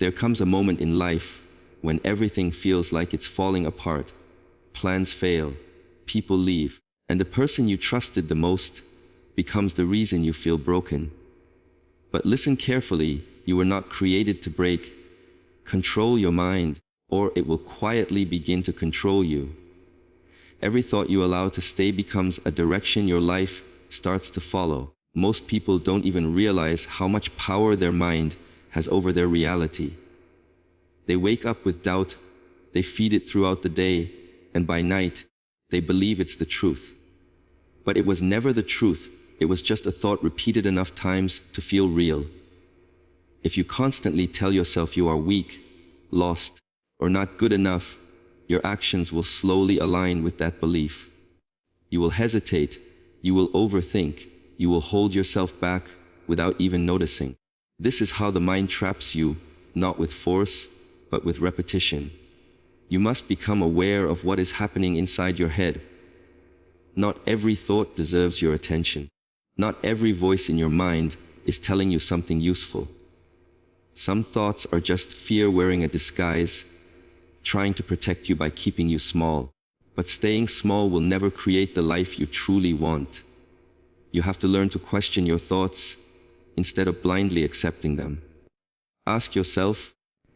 There comes a moment in life when everything feels like it's falling apart. Plans fail, people leave, and the person you trusted the most becomes the reason you feel broken. But listen carefully, you were not created to break. Control your mind, or it will quietly begin to control you. Every thought you allow to stay becomes a direction your life starts to follow. Most people don't even realize how much power their mind has over their reality. They wake up with doubt, they feed it throughout the day, and by night, they believe it's the truth. But it was never the truth, it was just a thought repeated enough times to feel real. If you constantly tell yourself you are weak, lost, or not good enough, your actions will slowly align with that belief. You will hesitate, you will overthink, you will hold yourself back without even noticing. This is how the mind traps you, not with force, but with repetition. You must become aware of what is happening inside your head. Not every thought deserves your attention. Not every voice in your mind is telling you something useful. Some thoughts are just fear wearing a disguise, trying to protect you by keeping you small. But staying small will never create the life you truly want. You have to learn to question your thoughts instead of blindly accepting them. Ask yourself,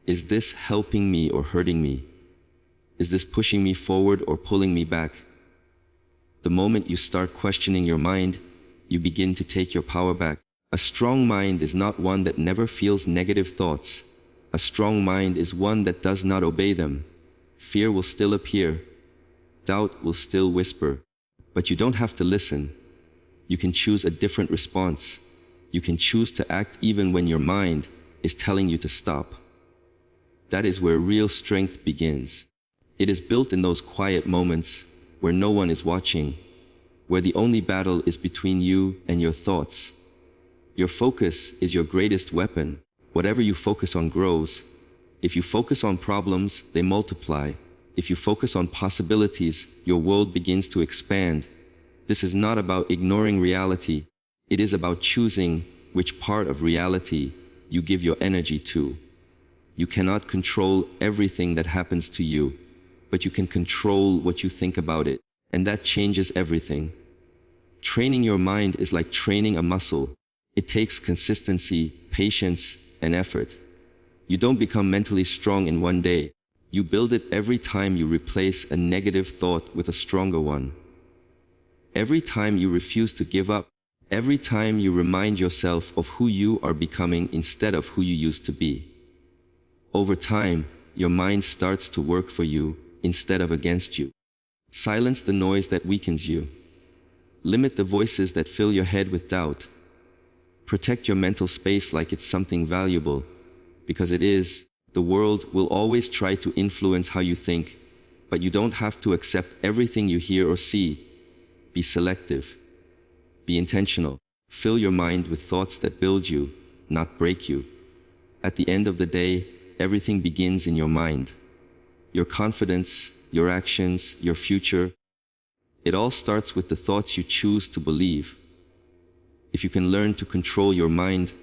is this helping me or hurting me? Is this pushing me forward or pulling me back? The moment you start questioning your mind, you begin to take your power back. A strong mind is not one that never feels negative thoughts. A strong mind is one that does not obey them. Fear will still appear. Doubt will still whisper. But you don't have to listen. You can choose a different response. You can choose to act even when your mind is telling you to stop. That is where real strength begins. It is built in those quiet moments where no one is watching, where the only battle is between you and your thoughts. Your focus is your greatest weapon. Whatever you focus on grows. If you focus on problems, they multiply. If you focus on possibilities, your world begins to expand. This is not about ignoring reality. It is about choosing which part of reality you give your energy to. You cannot control everything that happens to you, but you can control what you think about it, and that changes everything. Training your mind is like training a muscle. It takes consistency, patience, and effort. You don't become mentally strong in one day. You build it every time you replace a negative thought with a stronger one. Every time you refuse to give up. Every time you remind yourself of who you are becoming instead of who you used to be. Over time, your mind starts to work for you instead of against you. Silence the noise that weakens you. Limit the voices that fill your head with doubt. Protect your mental space like it's something valuable, because it is. The world will always try to influence how you think, but you don't have to accept everything you hear or see. Be selective. Be intentional. Fill your mind with thoughts that build you, not break you. At the end of the day, everything begins in your mind. Your confidence, your actions, your future. It all starts with the thoughts you choose to believe. If you can learn to control your mind,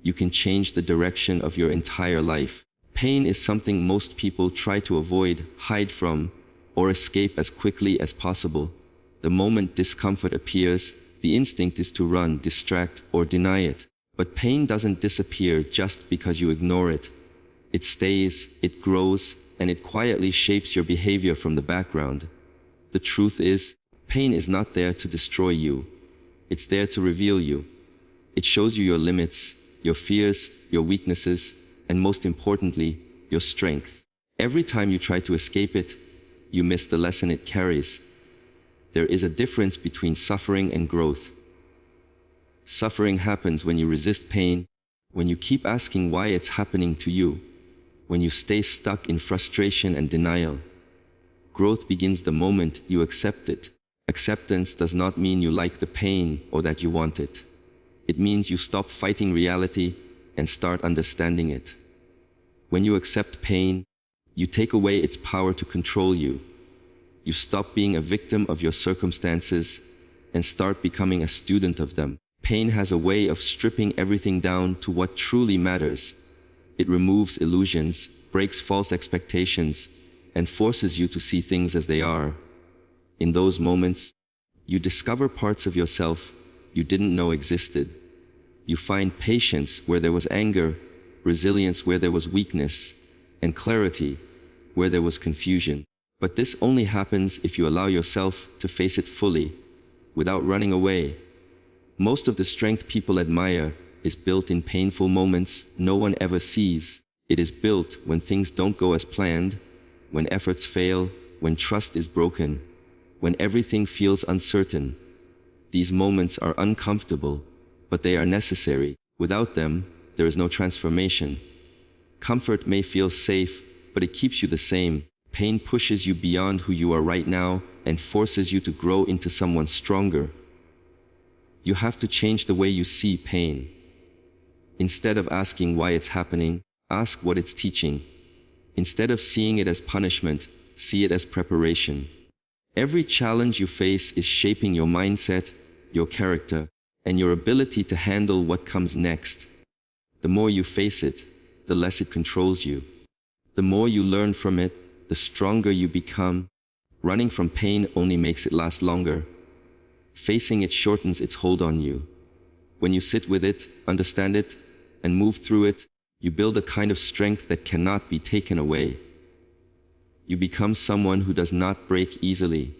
you can change the direction of your entire life. Pain is something most people try to avoid, hide from, or escape as quickly as possible. The moment discomfort appears, the instinct is to run, distract, or deny it. But pain doesn't disappear just because you ignore it. It stays, it grows, and it quietly shapes your behavior from the background. The truth is, pain is not there to destroy you. It's there to reveal you. It shows you your limits, your fears, your weaknesses, and most importantly, your strength. Every time you try to escape it, you miss the lesson it carries. There is a difference between suffering and growth. Suffering happens when you resist pain, when you keep asking why it's happening to you, when you stay stuck in frustration and denial. Growth begins the moment you accept it. Acceptance does not mean you like the pain or that you want it. It means you stop fighting reality and start understanding it. When you accept pain, you take away its power to control you. You stop being a victim of your circumstances and start becoming a student of them. Pain has a way of stripping everything down to what truly matters. It removes illusions, breaks false expectations, and forces you to see things as they are. In those moments, you discover parts of yourself you didn't know existed. You find patience where there was anger, resilience where there was weakness, and clarity where there was confusion. But this only happens if you allow yourself to face it fully, without running away. Most of the strength people admire is built in painful moments no one ever sees. It is built when things don't go as planned, when efforts fail, when trust is broken, when everything feels uncertain. These moments are uncomfortable, but they are necessary. Without them, there is no transformation. Comfort may feel safe, but it keeps you the same. Pain pushes you beyond who you are right now and forces you to grow into someone stronger. You have to change the way you see pain. Instead of asking why it's happening, ask what it's teaching. Instead of seeing it as punishment, see it as preparation. Every challenge you face is shaping your mindset, your character, and your ability to handle what comes next. The more you face it, the less it controls you. The more you learn from it, the stronger you become. Running from pain only makes it last longer. Facing it shortens its hold on you. When you sit with it, understand it, and move through it, you build a kind of strength that cannot be taken away. You become someone who does not break easily,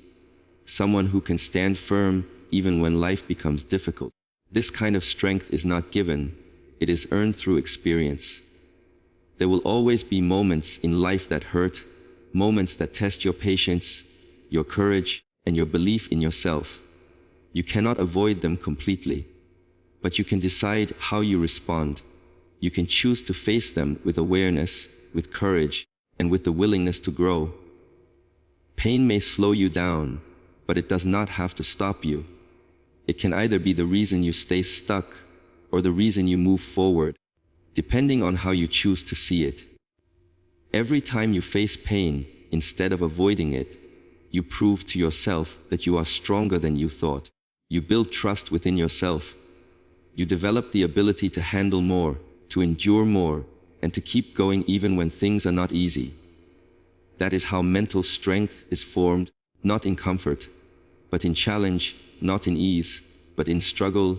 someone who can stand firm even when life becomes difficult. This kind of strength is not given, it is earned through experience. There will always be moments in life that hurt, moments that test your patience, your courage, and your belief in yourself. You cannot avoid them completely, but you can decide how you respond. You can choose to face them with awareness, with courage, and with the willingness to grow. Pain may slow you down, but it does not have to stop you. It can either be the reason you stay stuck or the reason you move forward, depending on how you choose to see it. Every time you face pain, instead of avoiding it, you prove to yourself that you are stronger than you thought. You build trust within yourself. You develop the ability to handle more, to endure more, and to keep going even when things are not easy. That is how mental strength is formed, not in comfort, but in challenge, not in ease, but in struggle.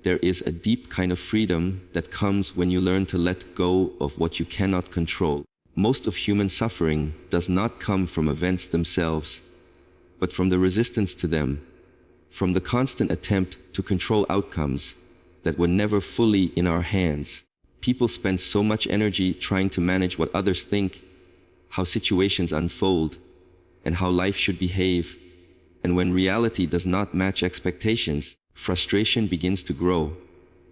There is a deep kind of freedom that comes when you learn to let go of what you cannot control. Most of human suffering does not come from events themselves, but from the resistance to them, from the constant attempt to control outcomes that were never fully in our hands. People spend so much energy trying to manage what others think, how situations unfold, and how life should behave. And when reality does not match expectations, frustration begins to grow.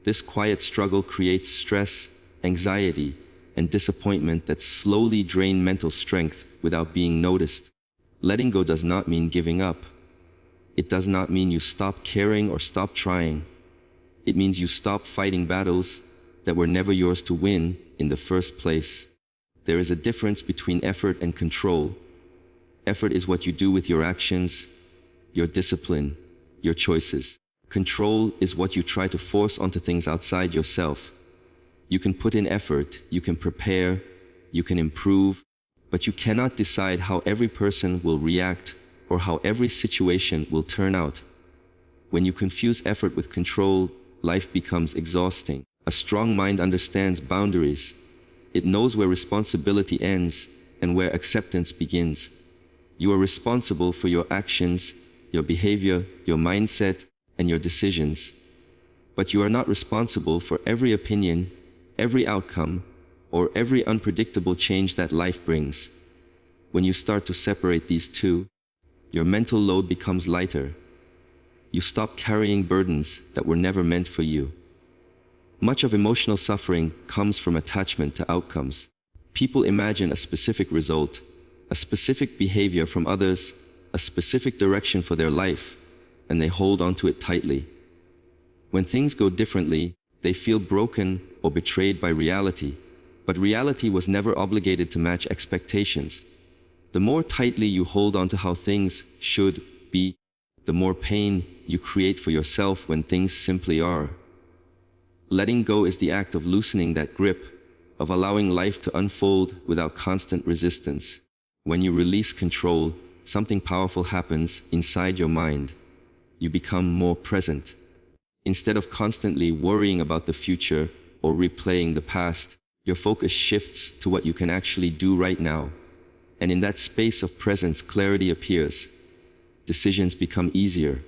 This quiet struggle creates stress, anxiety, and disappointment that slowly drain mental strength without being noticed. Letting go does not mean giving up. It does not mean you stop caring or stop trying. It means you stop fighting battles that were never yours to win in the first place. There is a difference between effort and control. Effort is what you do with your actions, your discipline, your choices. Control is what you try to force onto things outside yourself. You can put in effort, you can prepare, you can improve, but you cannot decide how every person will react or how every situation will turn out. When you confuse effort with control, life becomes exhausting. A strong mind understands boundaries. It knows where responsibility ends and where acceptance begins. You are responsible for your actions, your behavior, your mindset, and your decisions. But you are not responsible for every opinion, every outcome, or every unpredictable change that life brings. When you start to separate these two, your mental load becomes lighter. You stop carrying burdens that were never meant for you. Much of emotional suffering comes from attachment to outcomes. People imagine a specific result, a specific behavior from others, a specific direction for their life, and they hold on to it tightly. When things go differently, they feel broken or betrayed by reality, but reality was never obligated to match expectations. The more tightly you hold on to how things should be, the more pain you create for yourself when things simply are. Letting go is the act of loosening that grip, of allowing life to unfold without constant resistance. When you release control, something powerful happens inside your mind. You become more present. Instead of constantly worrying about the future or replaying the past, your focus shifts to what you can actually do right now. And in that space of presence, clarity appears. Decisions become easier.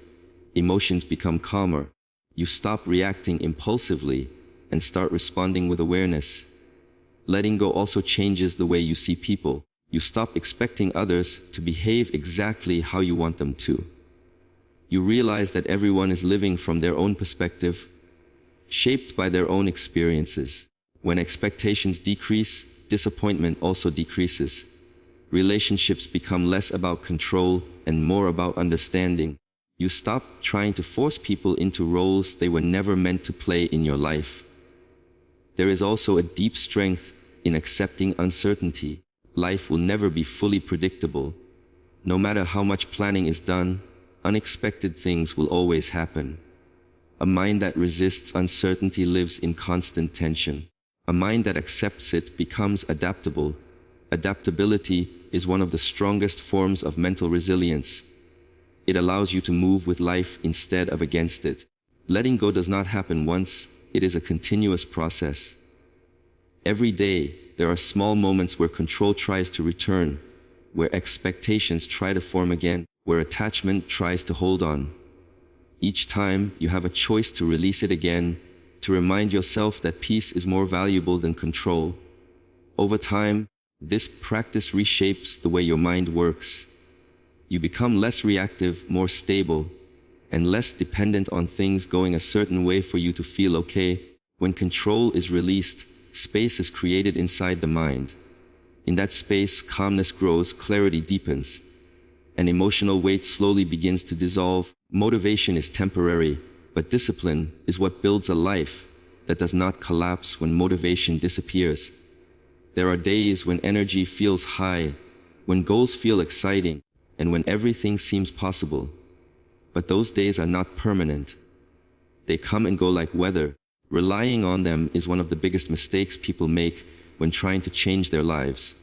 Emotions become calmer. You stop reacting impulsively and start responding with awareness. Letting go also changes the way you see people. You stop expecting others to behave exactly how you want them to. You realize that everyone is living from their own perspective, shaped by their own experiences. When expectations decrease, disappointment also decreases. Relationships become less about control and more about understanding. You stop trying to force people into roles they were never meant to play in your life. There is also a deep strength in accepting uncertainty. Life will never be fully predictable. No matter how much planning is done, unexpected things will always happen. A mind that resists uncertainty lives in constant tension. A mind that accepts it becomes adaptable. Adaptability is one of the strongest forms of mental resilience. It allows you to move with life instead of against it. Letting go does not happen once, it is a continuous process. Every day, there are small moments where control tries to return, where expectations try to form again, where attachment tries to hold on. Each time, you have a choice to release it again, to remind yourself that peace is more valuable than control. Over time, this practice reshapes the way your mind works. You become less reactive, more stable, and less dependent on things going a certain way for you to feel okay. When control is released, space is created inside the mind. In that space, calmness grows, clarity deepens, and emotional weight slowly begins to dissolve. Motivation is temporary, but discipline is what builds a life that does not collapse when motivation disappears. There are days when energy feels high, when goals feel exciting, and when everything seems possible. But those days are not permanent. They come and go like weather. Relying on them is one of the biggest mistakes people make when trying to change their lives.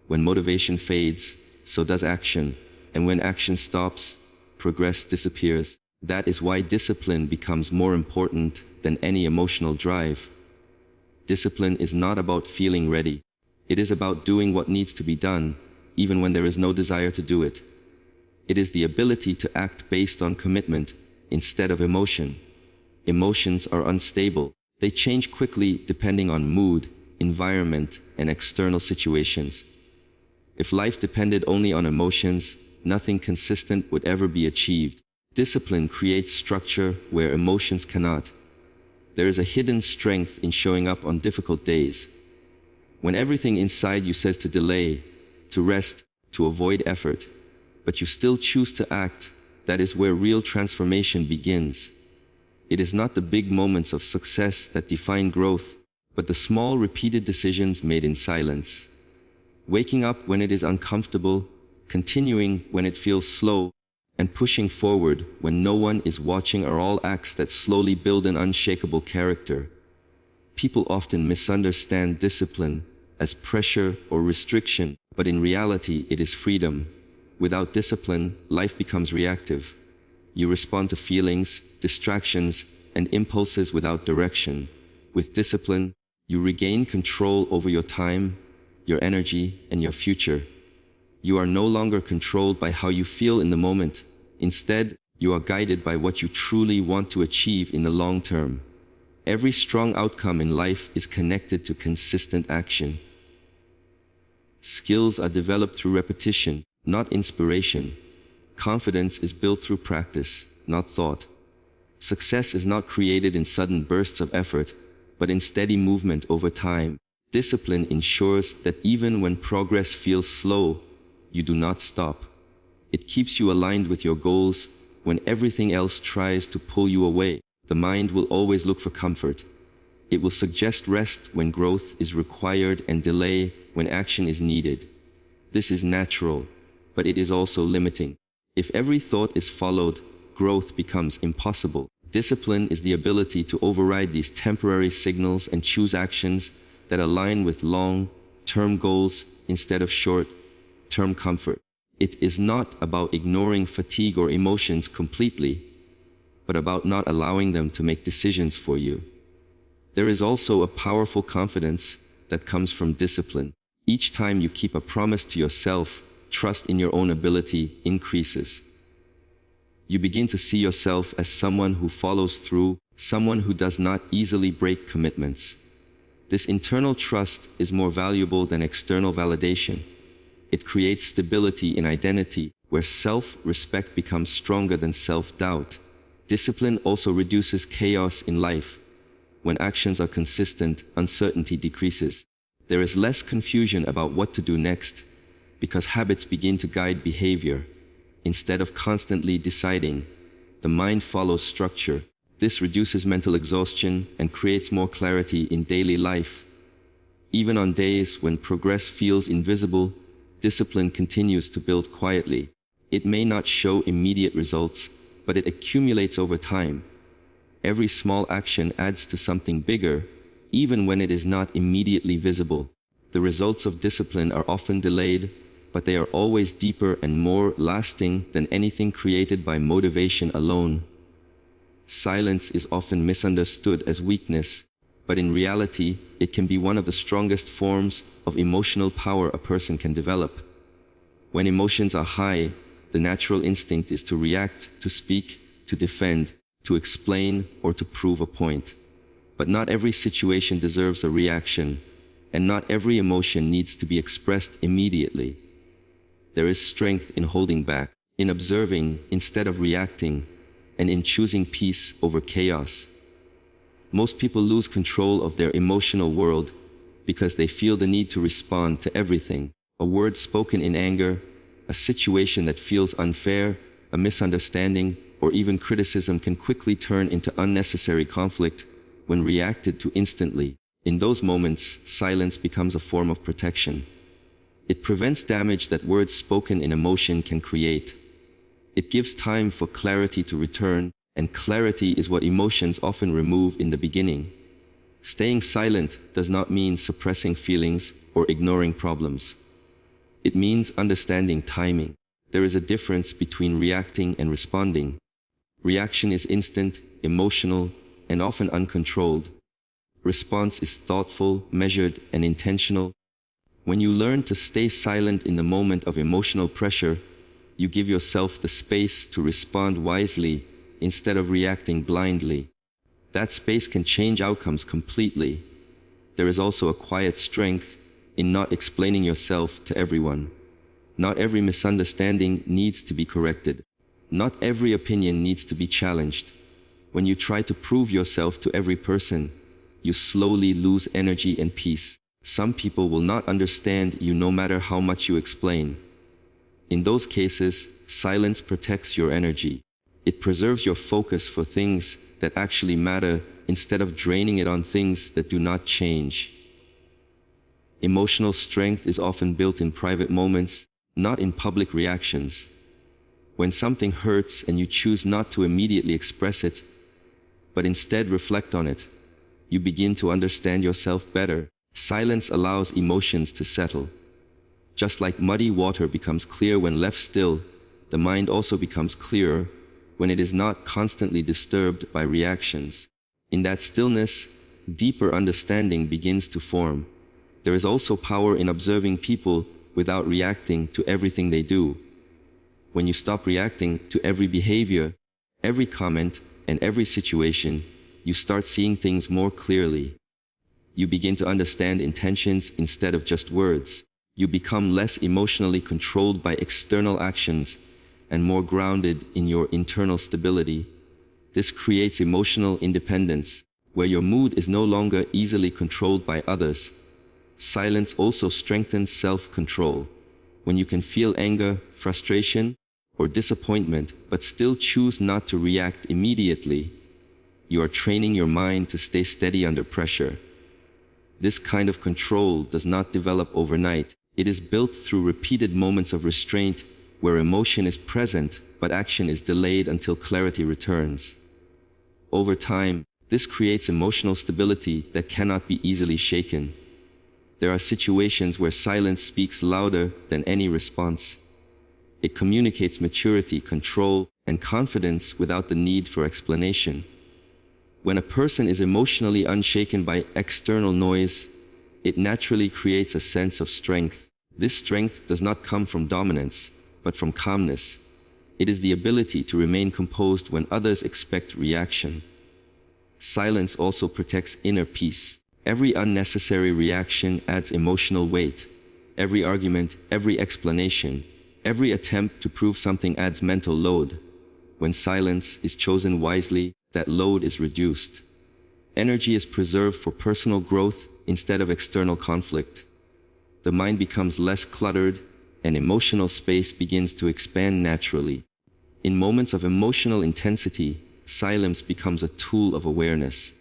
When motivation fades, so does action, and when action stops, progress disappears. That is why discipline becomes more important than any emotional drive. Discipline is not about feeling ready. It is about doing what needs to be done, even when there is no desire to do it. It is the ability to act based on commitment instead of emotion. Emotions are unstable. They change quickly depending on mood, environment, and external situations. If life depended only on emotions, nothing consistent would ever be achieved. Discipline creates structure where emotions cannot. There is a hidden strength in showing up on difficult days. When everything inside you says to delay, to rest, to avoid effort, but you still choose to act, that is where real transformation begins. It is not the big moments of success that define growth, but the small repeated decisions made in silence. Waking up when it is uncomfortable, continuing when it feels slow, and pushing forward when no one is watching are all acts that slowly build an unshakable character. People often misunderstand discipline as pressure or restriction, but in reality it is freedom. Without discipline, life becomes reactive. You respond to feelings, distractions, and impulses without direction. With discipline, you regain control over your time, your energy, and your future. You are no longer controlled by how you feel in the moment. Instead, you are guided by what you truly want to achieve in the long term. Every strong outcome in life is connected to consistent action. Skills are developed through repetition, not inspiration. Confidence is built through practice, not thought. Success is not created in sudden bursts of effort, but in steady movement over time. Discipline ensures that even when progress feels slow, you do not stop. It keeps you aligned with your goals when everything else tries to pull you away. The mind will always look for comfort. It will suggest rest when growth is required and delay when action is needed. This is natural, but it is also limiting. If every thought is followed, growth becomes impossible. Discipline is the ability to override these temporary signals and choose actions that align with long-term goals instead of short-term comfort. It is not about ignoring fatigue or emotions completely, but about not allowing them to make decisions for you. There is also a powerful confidence that comes from discipline. Each time you keep a promise to yourself, trust in your own ability increases. You begin to see yourself as someone who follows through, someone who does not easily break commitments. This internal trust is more valuable than external validation. It creates stability in identity, where self-respect becomes stronger than self-doubt. Discipline also reduces chaos in life. When actions are consistent, uncertainty decreases. There is less confusion about what to do next, because habits begin to guide behavior. Instead of constantly deciding, the mind follows structure. This reduces mental exhaustion and creates more clarity in daily life. Even on days when progress feels invisible, discipline continues to build quietly. It may not show immediate results, but it accumulates over time. Every small action adds to something bigger, even when it is not immediately visible. The results of discipline are often delayed, but they are always deeper and more lasting than anything created by motivation alone. Silence is often misunderstood as weakness, but in reality, it can be one of the strongest forms of emotional power a person can develop. When emotions are high, the natural instinct is to react, to speak, to defend, to explain, or to prove a point. But not every situation deserves a reaction, and not every emotion needs to be expressed immediately. There is strength in holding back, in observing instead of reacting, and in choosing peace over chaos. Most people lose control of their emotional world because they feel the need to respond to everything. A word spoken in anger, a situation that feels unfair, a misunderstanding, or even criticism can quickly turn into unnecessary conflict when reacted to instantly. In those moments, silence becomes a form of protection. It prevents damage that words spoken in emotion can create. It gives time for clarity to return, and clarity is what emotions often remove in the beginning. Staying silent does not mean suppressing feelings or ignoring problems. It means understanding timing. There is a difference between reacting and responding. Reaction is instant, emotional, and often uncontrolled. Response is thoughtful, measured, and intentional. When you learn to stay silent in the moment of emotional pressure, you give yourself the space to respond wisely instead of reacting blindly. That space can change outcomes completely. There is also a quiet strength in not explaining yourself to everyone. Not every misunderstanding needs to be corrected. Not every opinion needs to be challenged. When you try to prove yourself to every person, you slowly lose energy and peace. Some people will not understand you no matter how much you explain. In those cases, silence protects your energy. It preserves your focus for things that actually matter instead of draining it on things that do not change. Emotional strength is often built in private moments, not in public reactions. When something hurts and you choose not to immediately express it, but instead reflect on it, you begin to understand yourself better. Silence allows emotions to settle. Just like muddy water becomes clear when left still, the mind also becomes clearer when it is not constantly disturbed by reactions. In that stillness, deeper understanding begins to form. There is also power in observing people without reacting to everything they do. When you stop reacting to every behavior, every comment, and every situation, you start seeing things more clearly. You begin to understand intentions instead of just words. You become less emotionally controlled by external actions and more grounded in your internal stability. This creates emotional independence, where your mood is no longer easily controlled by others. Silence also strengthens self-control. When you can feel anger, frustration, or disappointment, but still choose not to react immediately, you are training your mind to stay steady under pressure. This kind of control does not develop overnight. It is built through repeated moments of restraint, where emotion is present, but action is delayed until clarity returns. Over time, this creates emotional stability that cannot be easily shaken. There are situations where silence speaks louder than any response. It communicates maturity, control, and confidence without the need for explanation. When a person is emotionally unshaken by external noise, it naturally creates a sense of strength. This strength does not come from dominance, but from calmness. It is the ability to remain composed when others expect reaction. Silence also protects inner peace. Every unnecessary reaction adds emotional weight. Every argument, every explanation, every attempt to prove something adds mental load. When silence is chosen wisely, that load is reduced. Energy is preserved for personal growth instead of external conflict. The mind becomes less cluttered, and emotional space begins to expand naturally. In moments of emotional intensity, silence becomes a tool of awareness.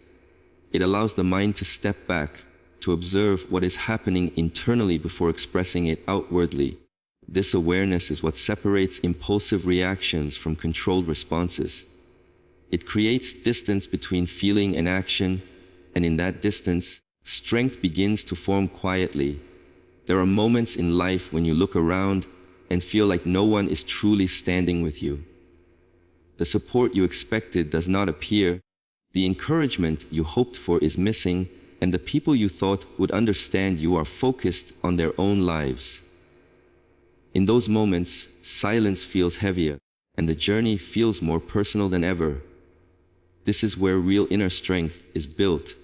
It allows the mind to step back, to observe what is happening internally before expressing it outwardly. This awareness is what separates impulsive reactions from controlled responses. It creates distance between feeling and action, and in that distance, strength begins to form quietly. There are moments in life when you look around and feel like no one is truly standing with you. The support you expected does not appear, the encouragement you hoped for is missing, and the people you thought would understand you are focused on their own lives. In those moments, silence feels heavier, and the journey feels more personal than ever. This is where real inner strength is built,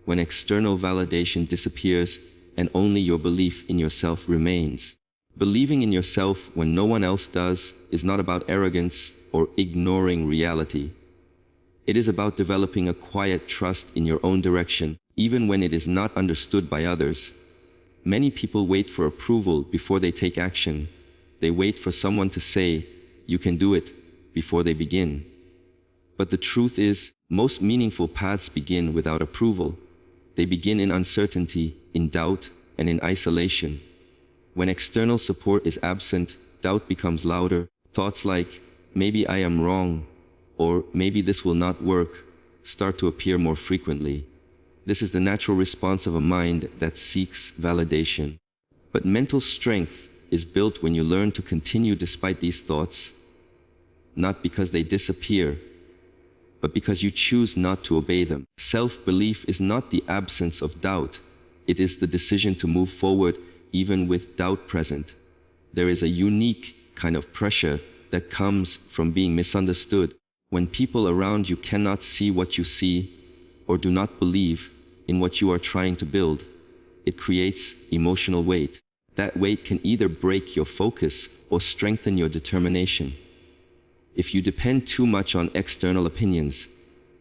when external validation disappears and only your belief in yourself remains. Believing in yourself when no one else does is not about arrogance or ignoring reality. It is about developing a quiet trust in your own direction, even when it is not understood by others. Many people wait for approval before they take action. They wait for someone to say, "You can do it," before they begin. But the truth is, most meaningful paths begin without approval. They begin in uncertainty, in doubt, and in isolation. When external support is absent, doubt becomes louder. Thoughts like, "Maybe I am wrong," or "Maybe this will not work," start to appear more frequently. This is the natural response of a mind that seeks validation. But mental strength is built when you learn to continue despite these thoughts, not because they disappear, but because you choose not to obey them. Self-belief is not the absence of doubt. It is the decision to move forward even with doubt present. There is a unique kind of pressure that comes from being misunderstood. When people around you cannot see what you see or do not believe in what you are trying to build, it creates emotional weight. That weight can either break your focus or strengthen your determination. If you depend too much on external opinions,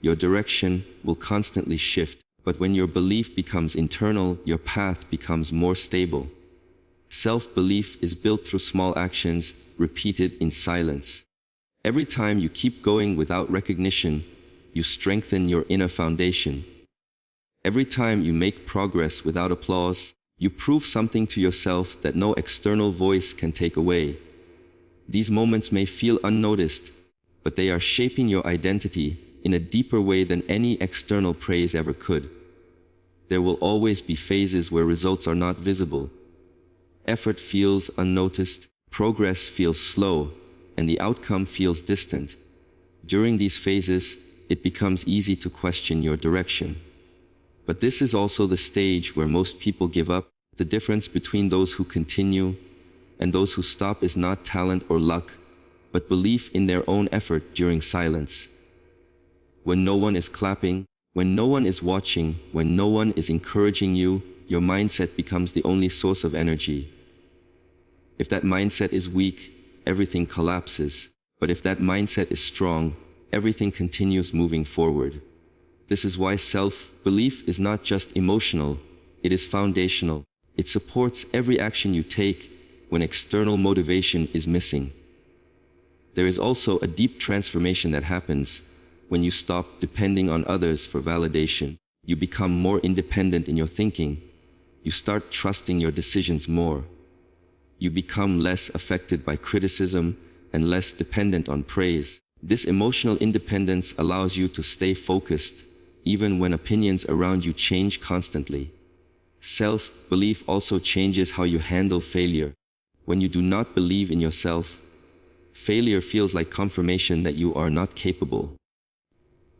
your direction will constantly shift. But when your belief becomes internal, your path becomes more stable. Self-belief is built through small actions, repeated in silence. Every time you keep going without recognition, you strengthen your inner foundation. Every time you make progress without applause, you prove something to yourself that no external voice can take away. These moments may feel unnoticed, but they are shaping your identity in a deeper way than any external praise ever could. There will always be phases where results are not visible. Effort feels unnoticed, progress feels slow, and the outcome feels distant. During these phases, it becomes easy to question your direction. But this is also the stage where most people give up. The difference between those who continue and those who stop is not talent or luck, but belief in their own effort during silence. When no one is clapping, when no one is watching, when no one is encouraging you, your mindset becomes the only source of energy. If that mindset is weak, everything collapses. But if that mindset is strong, everything continues moving forward. This is why self-belief is not just emotional, it is foundational. It supports every action you take when external motivation is missing. There is also a deep transformation that happens when you stop depending on others for validation. You become more independent in your thinking. You start trusting your decisions more. You become less affected by criticism and less dependent on praise. This emotional independence allows you to stay focused, even when opinions around you change constantly. Self-belief also changes how you handle failure. When you do not believe in yourself, failure feels like confirmation that you are not capable.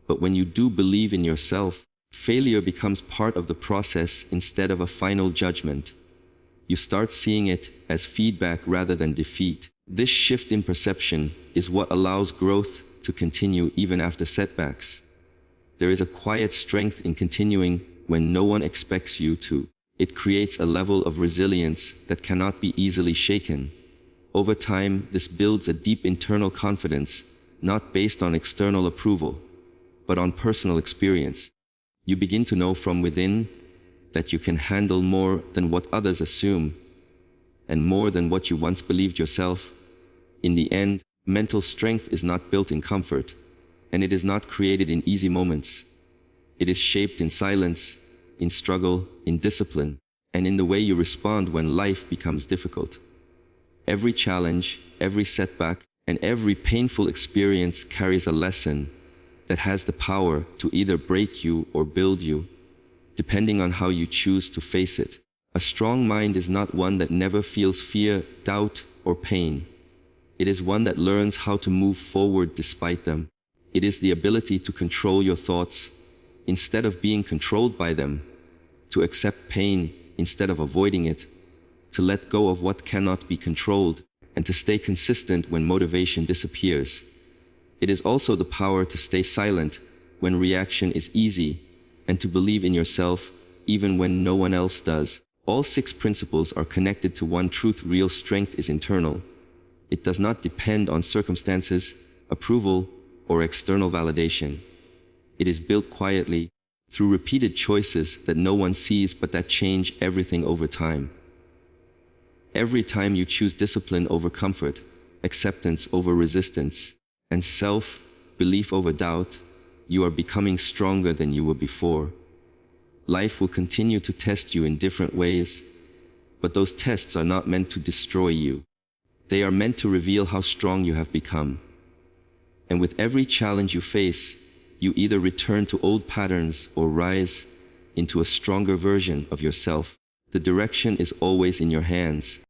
But when you do believe in yourself, failure becomes part of the process instead of a final judgment. You start seeing it as feedback rather than defeat. This shift in perception is what allows growth to continue even after setbacks. There is a quiet strength in continuing when no one expects you to. It creates a level of resilience that cannot be easily shaken. Over time, this builds a deep internal confidence, not based on external approval, but on personal experience. You begin to know from within that you can handle more than what others assume, and more than what you once believed yourself. In the end, mental strength is not built in comfort, and it is not created in easy moments. It is shaped in silence, in struggle, in discipline, and in the way you respond when life becomes difficult. Every challenge, every setback, and every painful experience carries a lesson that has the power to either break you or build you, depending on how you choose to face it. A strong mind is not one that never feels fear, doubt, or pain. It is one that learns how to move forward despite them. It is the ability to control your thoughts instead of being controlled by them, to accept pain instead of avoiding it, to let go of what cannot be controlled, and to stay consistent when motivation disappears. It is also the power to stay silent when reaction is easy, and to believe in yourself even when no one else does. All 6 principles are connected to one truth: real strength is internal. It does not depend on circumstances, approval, or external validation. It is built quietly, through repeated choices that no one sees but that change everything over time. Every time you choose discipline over comfort, acceptance over resistance, and self-belief over doubt, you are becoming stronger than you were before. Life will continue to test you in different ways, but those tests are not meant to destroy you. They are meant to reveal how strong you have become. And with every challenge you face, you either return to old patterns or rise into a stronger version of yourself. The direction is always in your hands.